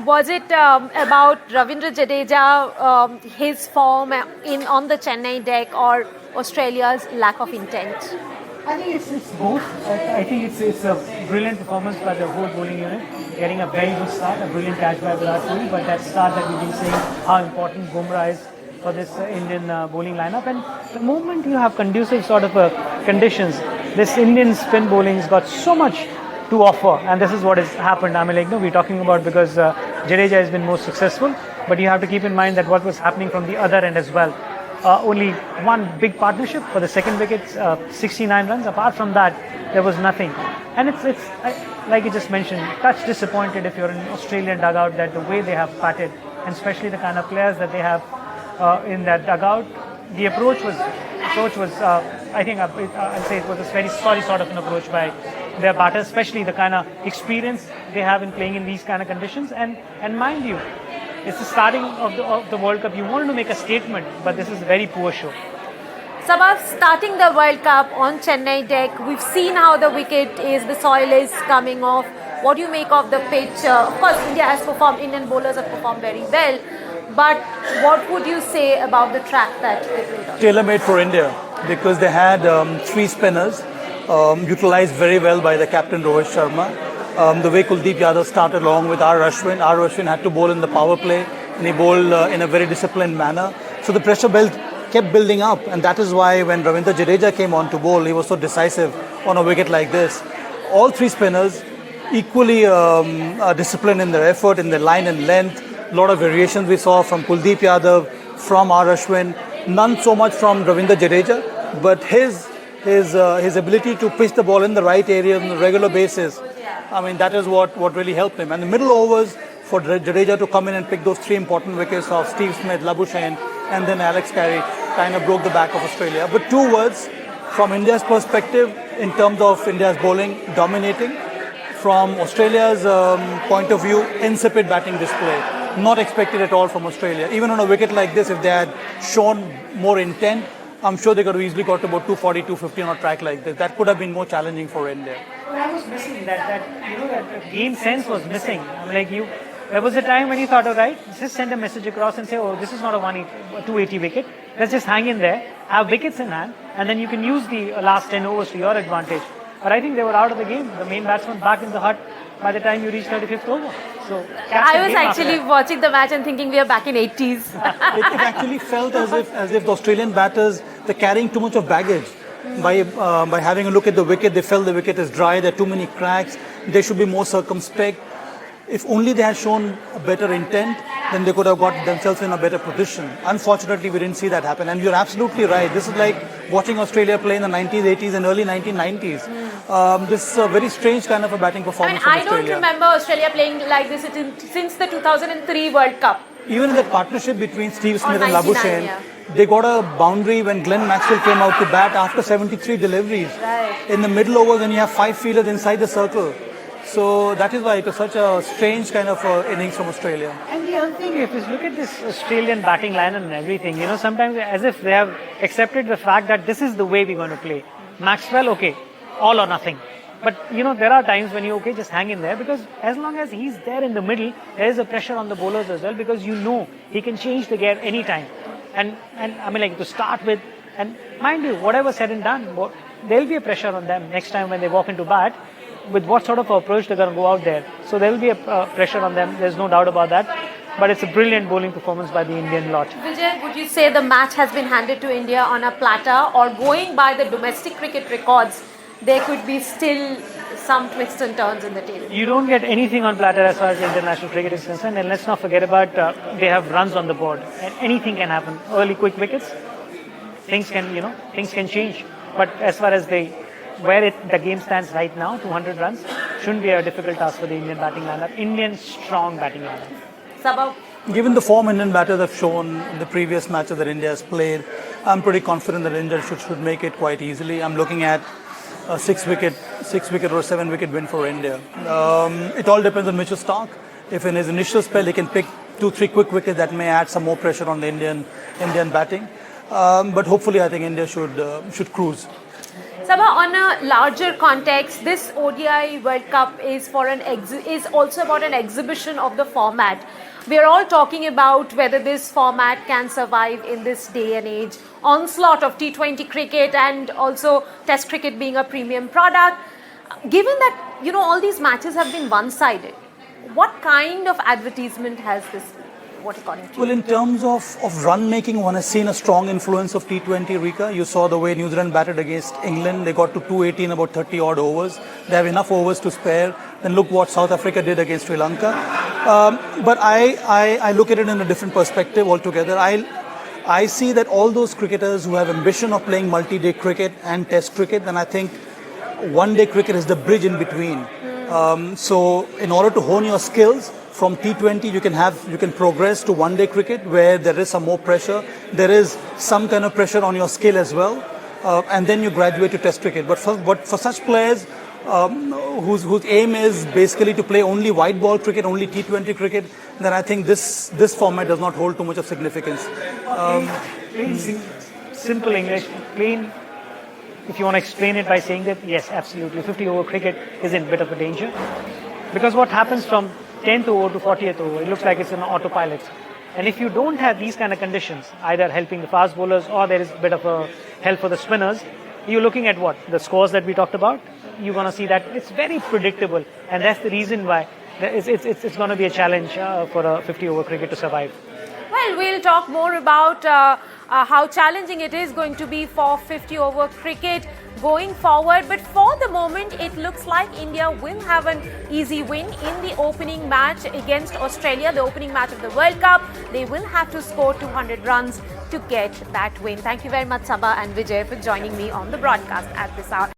Was it about Ravindra Jadeja, his form on the Chennai deck, or Australia's lack of intent? I think it's both. I think it's a brilliant performance by the whole bowling unit, getting a very good start, a brilliant catch by Virat Kohli. But that start that we've been saying, how important Bumrah is for this Indian bowling lineup. And the moment you have conducive sort of conditions, this Indian spin bowling's got so much to offer, and this is what has happened. I mean, like, no, we're talking about because Jadeja has been most successful, but you have to keep in mind that what was happening from the other end as well. Only one big partnership for the second wicket, 69 runs. Apart from that, there was nothing. And it's like you just mentioned, touch disappointed if you're in Australian dugout that the way they have batted, and especially the kind of players that they have in that dugout. The approach was I think I'll say it was a very sorry sort of an approach by their batters, especially the kind of experience they have in playing in these kind of conditions. And mind you, it's the starting of the World Cup. You wanted to make a statement, but this is a very poor show. Saba, starting the World Cup on Chennai deck, we've seen how the wicket is, the soil is coming off. What do you make of the pitch? Of course, Indian bowlers have performed very well. But what would you say about the track that they played on? Tailor-made for India, because they had three spinners utilized very well by the captain Rohit Sharma. The way Kuldeep Yadav started along with R. Ashwin had to bowl in the power play, and he bowled in a very disciplined manner. So the pressure belt kept building up, and that is why when Ravindra Jadeja came on to bowl, he was so decisive on a wicket like this. All three spinners equally disciplined in their effort, in their line and length. A lot of variations we saw from Kuldeep Yadav, from R. Ashwin, none so much from Ravindra Jadeja, but his ability to pitch the ball in the right area on a regular basis, I mean, that is what really helped him. And the middle overs for Jadeja to come in and pick those three important wickets of Steve Smith, Labuschagne, and then Alex Carey kind of broke the back of Australia. But two words from India's perspective in terms of India's bowling dominating. From Australia's point of view, insipid batting display. Not expected at all from Australia. Even on a wicket like this, if they had shown more intent, I'm sure they could have easily got to about 240, 250 on a track like this. That could have been more challenging for India. Well, I was missing that game sense was missing. I mean, like there was a time when you thought, all right, just send a message across and say, oh, this is not a 280 wicket. Let's just hang in there, have wickets in hand, and then you can use the last 10 overs to your advantage. But I think they were out of the game. The main batsman back in the hut by the time you reach 35th over. So I was actually watching the match and thinking we are back in 80s. it actually felt as if the Australian batters, they're carrying too much of baggage. By having a look at the wicket, they felt the wicket is dry, there are too many cracks, they should be more circumspect. If only they had shown a better intent, then they could have got themselves in a better position. Unfortunately, we didn't see that happen. And you're absolutely right. This is like watching Australia play in the 90s, 80s and early 1990s. This is a very strange kind of a batting performance from Australia. I don't remember Australia playing like this since the 2003 World Cup. Even in that partnership between Steve Smith and Labuschagne, they got a boundary when Glenn Maxwell came out to bat after 73 deliveries. Right. In the middle overs, when you have five fielders inside the circle. So that is why it was such a strange kind of innings from Australia. And the other thing, if you look at this Australian batting line and everything, sometimes as if they have accepted the fact that this is the way we're going to play. Maxwell, okay, all or nothing. But, there are times when you, just hang in there, because as long as he's there in the middle, there is a pressure on the bowlers as well, because he can change the gear anytime. And I mean, like, to start with, and mind you, whatever said and done, there'll be a pressure on them next time when they walk into bat, with what sort of approach they're going to go out there. So there will be a pressure on them, there's no doubt about that. But it's a brilliant bowling performance by the Indian lot. Vijay, would you say the match has been handed to India on a platter, or going by the domestic cricket records, there could be still some twists and turns in the table? You don't get anything on platter as far as international cricket is concerned, and let's not forget about they have runs on the board, and anything can happen. Early quick wickets, things can change. But as far as the game stands right now, 200 runs, shouldn't be a difficult task for the Indian batting lineup. Indian strong batting lineup. Sabah? Given the form Indian batters have shown in the previous matches that India has played, I'm pretty confident that India should make it quite easily. I'm looking at a 6-wicket or 7-wicket win for India. It all depends on Mitchell Starc. If in his initial spell he can pick 2-3 quick wickets, that may add some more pressure on the Indian batting. But hopefully I think India should cruise. Saba, on a larger context, this ODI World Cup is is also about an exhibition of the format. We are all talking about whether this format can survive in this day and age. Onslaught of T20 cricket and also Test cricket being a premium product. Given that all these matches have been one-sided, what kind of advertisement has this been? What according to you? Well, in terms of run making, one has seen a strong influence of T20, Rika. You saw the way New Zealand batted against England. They got to 280 in about 30 odd overs. They have enough overs to spare. Then look what South Africa did against Sri Lanka. But I look at it in a different perspective altogether. I see that all those cricketers who have ambition of playing multi-day cricket and Test cricket, then I think one-day cricket is the bridge in between. So in order to hone your skills, from T20 you can progress to one-day cricket where there is some more pressure. There is some kind of pressure on your skill as well, and then you graduate to Test cricket. But for such players whose aim is basically to play only white ball cricket, only T20 cricket, then I think this format does not hold too much of significance. Simple English, plain. If you want to explain it by saying that, yes, absolutely, 50 over cricket is in a bit of a danger. Because what happens from 10th over to 40th over, it looks like it's an autopilot. And if you don't have these kind of conditions, either helping the fast bowlers or there is a bit of a help for the spinners, you're looking at what? The scores that we talked about, you're going to see that it's very predictable. And that's the reason why it's going to be a challenge for a 50 over cricket to survive. Well, we'll talk more about how challenging it is going to be for 50 over cricket going forward. But for the moment, it looks like India will have an easy win in the opening match against Australia, the opening match of the World Cup. They will have to score 200 runs to get that win. Thank you very much, Saba and Vijay, for joining me on the broadcast at this hour.